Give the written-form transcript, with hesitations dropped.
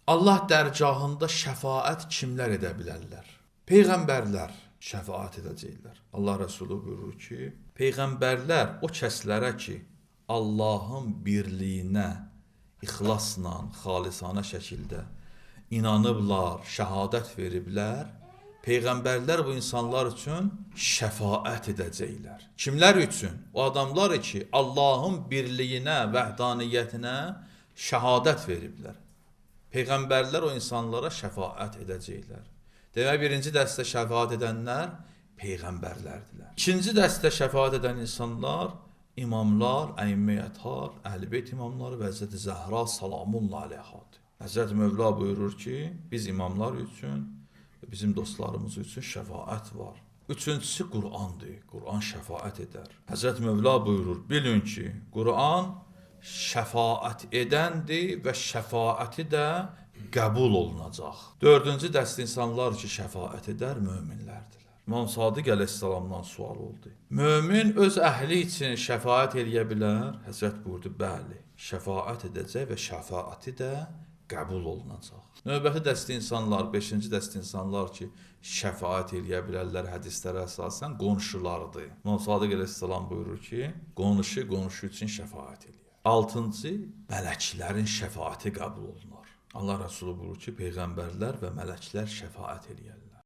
Allah dərgahında şəfaət kimlər edə bilərlər? Peyğəmbərlər şəfaət edəcəklər. Allah Rəsulü buyurur ki, Peyğəmbərlər o kəslərə ki, Allahın birliyinə, ixlasla, xalisanə şəkildə inanıblar, şəhadət veriblər, Peyğəmbərlər bu insanlar üçün şəfaət edəcəklər. Kimlər üçün? O adamlar ki, Allahın birliyinə, vəhdaniyyətinə şəhadət veriblər. Peyğəmbərlər o insanlara şəfaət edəcəklər. Demək, birinci dəstə şəfaət edənlər Peyğəmbərlərdilər. İkinci dəstə şəfaət edən insanlar imamlar, əimmiyyətlər, Əhl-i-Beyt imamları və Həzrəti Zəhra salamullah aleyhadır. Həzrət Mövla buyurur ki, biz imamlar üçün və bizim dostlarımız üçün şəfaət var. Üçüncüsü Qur'andır. Qur'an şəfaət edər. Həzrət Mövla buyurur, bilin ki, Qur'an şəfaət edəndir və şəfaəti də qəbul olunacaq. Dördüncü dəst insanlar ki, şəfaət edər, möminlərdirlər. İmam Sadiq əleyhissalamdan sual oldu. Mömin öz əhli üçün şəfaət eləyə bilər? Həzrət buyurdu, bəli, şəfaət edəcək və şəfaəti də qəbul olunacaq. Növbəti dəst insanlar, beşinci dəst insanlar ki, şəfaət eləyə bilərlər hədislərə əsasən qonşulardır. İmam Sadiq əleyhissalam buyurur ki, qonşu üçün şəfaət eləyər. Altıncı, mələklərin şəfaəti qəbul olunar. Allah Rəsulü buyurur ki, Peyğəmbərlər və mələklər şəfaət eləyərlər.